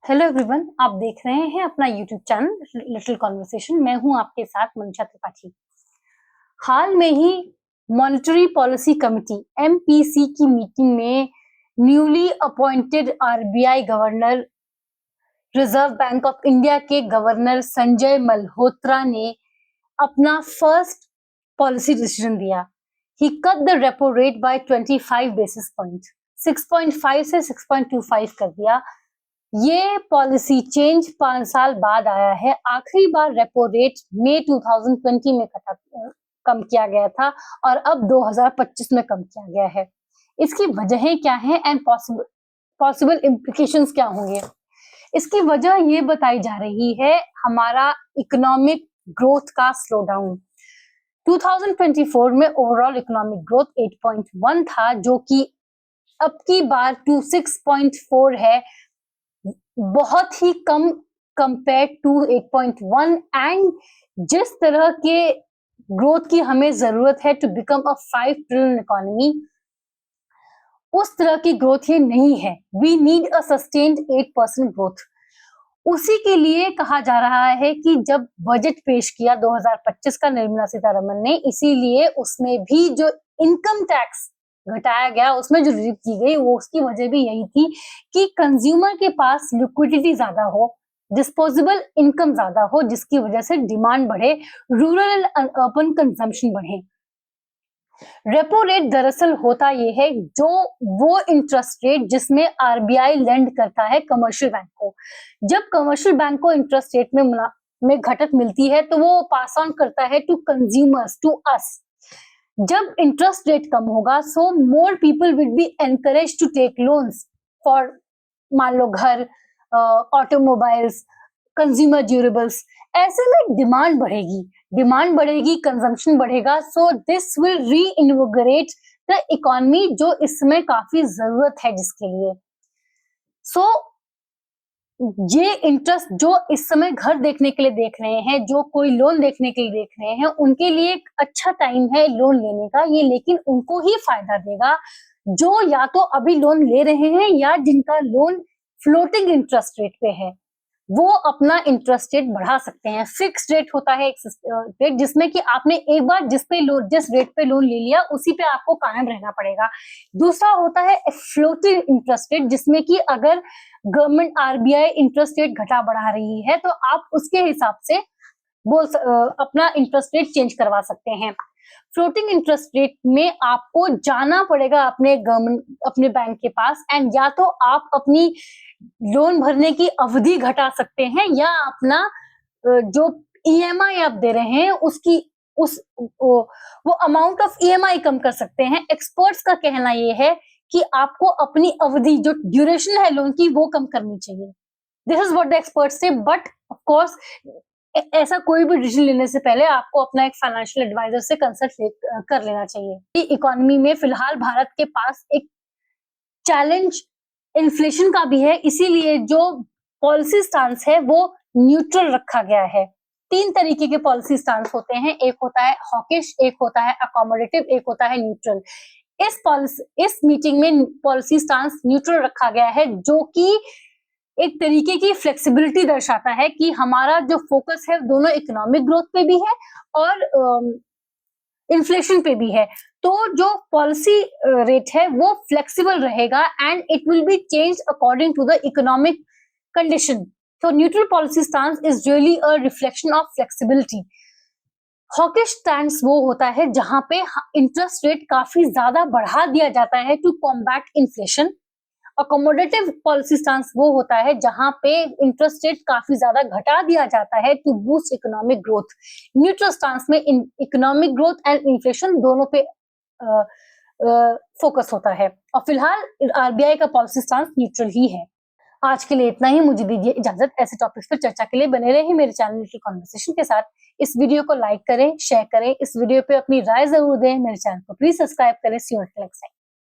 Hello everyone, आप देख रहे हैं अपना यूट्यूब चैनल लिटिल कॉन्वर्सेशन। मैं हूं आपके साथ मनीषा त्रिपाठी। हाल में ही मॉनेटरी पॉलिसी कमेटी एमपीसी की मीटिंग में newly appointed RBI governor, Reserve Bank of India के गवर्नर संजय मल्होत्रा ने अपना फर्स्ट पॉलिसी डिसीजन दिया। He cut the repo rate by 25 basis point, 6.5 से 6.25 कर दिया। ये पॉलिसी चेंज 5 साल बाद आया है। आखिरी बार रेपो रेट मई 2020 में कम किया गया था और अब 2025 में कम किया गया है। इसकी वजहें क्या हैं एंड पॉसिबल इम्प्लीकेशंस क्या होंगे? इसकी वजह ये बताई जा रही है हमारा इकोनॉमिक ग्रोथ का स्लो डाउन। 2024 में ओवरऑल इकोनॉमिक ग्रोथ 8.1 था, जो कि अब की बार 6.4 है, बहुत ही कम कंपेयर टू 8.1। एंड जिस तरह के ग्रोथ की हमें जरूरत है to become a 5 trillion economy, उस तरह की ग्रोथ ये नहीं है। We need a sustained 8% growth. उसी के लिए कहा जा रहा है कि जब बजट पेश किया 2025 का निर्मला सीतारमण ने, इसीलिए उसमें भी जो इनकम टैक्स घटाया गया, उसमें जो रिलीफ की गई, वो उसकी वजह भी यही थी कि कंज्यूमर के पास लिक्विडिटी ज्यादा हो, डिस्पोजेबल इनकम ज्यादा हो, जिसकी वजह से डिमांड बढ़े, रूरल एंड अर्बन कंजम्पशन बढ़े। रेपो रेट दरअसल होता ये है जो वो इंटरेस्ट रेट जिसमें आरबीआई लेंड करता है कमर्शियल बैंक को। जब कमर्शियल बैंक को इंटरेस्ट रेट में घटक मिलती है तो वो पास ऑन करता है टू कंज्यूमर्स, टू अस। जब इंटरेस्ट रेट कम होगा, so more people will be encourage to take loans for, मान लो घर, ऑटोमोबाइल्स, कंज्यूमर ड्यूरेबल्स। ऐसे में डिमांड बढ़ेगी, कंजम्पशन बढ़ेगा, सो दिस विल री इनविगोरेट द इकोनॉमी, जो इसमें काफी जरूरत है जिसके लिए। सो ये इंटरेस्ट जो इस समय घर देखने के लिए देख रहे हैं, जो कोई लोन देखने के लिए देख रहे हैं, उनके लिए एक अच्छा टाइम है लोन लेने का ये, लेकिन उनको ही फायदा देगा जो या तो अभी लोन ले रहे हैं या जिनका लोन फ्लोटिंग इंटरेस्ट रेट पे है। वो अपना इंटरेस्ट रेट बढ़ा सकते हैं। फिक्स रेट होता है एक रेट, जिसमें कि आपने एक बार जिस रेट पे लोन ले लिया उसी पे आपको कायम रहना पड़ेगा। दूसरा होता है फ्लोटिंग इंटरेस्ट रेट, जिसमें कि अगर गवर्नमेंट आरबीआई इंटरेस्ट रेट घटा बढ़ा रही है तो आप उसके हिसाब से अपना इंटरेस्ट रेट चेंज करवा सकते हैं। फ्लोटिंग इंटरेस्ट रेट में आपको जाना पड़ेगा अपने बैंक के पास, एंड या तो आप अपनी लोन भरने की अवधि घटा सकते हैं या अपना जो ईएमआई आप दे रहे हैं वो अमाउंट ऑफ ईएमआई कम कर सकते हैं। एक्सपर्ट्स का कहना ये है कि आपको अपनी अवधि, जो ड्यूरेशन है लोन की, वो कम करनी चाहिए। This is what the experts से। बट ऑफ कोर्स ऐसा कोई भी डिसीजन लेने से पहले आपको अपना एक फाइनेंशियल एडवाइजर से कंसल्ट कर लेना चाहिए। इकोनॉमी में फिलहाल भारत के पास एक चैलेंज इन्फ्लेशन का भी है, इसीलिए जो पॉलिसी स्टांस है वो न्यूट्रल रखा गया है। 3 तरीके के पॉलिसी स्टांस होते हैं, एक होता है हॉकिश, एक होता है अकोमोडेटिव, एक होता है न्यूट्रल। इस मीटिंग में पॉलिसी स्टांस न्यूट्रल रखा गया है, जो कि एक तरीके की फ्लेक्सिबिलिटी दर्शाता है कि हमारा जो फोकस है दोनों इकोनॉमिक ग्रोथ पे भी है और इन्फ्लेशन पे भी है। तो जो पॉलिसी रेट है वो फ्लेक्सिबल रहेगा and it will be changed according to the economic condition. तो neutral policy stance is really a reflection of flexibility. Hawkish stance वो होता है जहां पे इंटरेस्ट रेट काफी ज्यादा बढ़ा दिया जाता है to combat inflation. Accommodative policy stance वो होता है जहां पे इंटरेस्ट रेट काफी ज्यादा घटा दिया जाता है to boost economic growth. Neutral stance में इकोनॉमिक ग्रोथ एंड इन्फ्लेशन दोनों पे फोकस होता है, और फिलहाल आरबीआई का पॉलिसी स्टांस न्यूट्रल ही है। आज के लिए इतना ही, मुझे दीजिए इजाजत। ऐसे टॉपिक्स पर चर्चा के लिए बने रहे मेरे चैनल लिटिल कॉन्वर्सेशन के साथ। इस वीडियो को लाइक करें, शेयर करें, इस वीडियो पे अपनी राय जरूर दें, मेरे चैनल को प्लीज सब्सक्राइब करें। सी यू नेक्स्ट टाइम।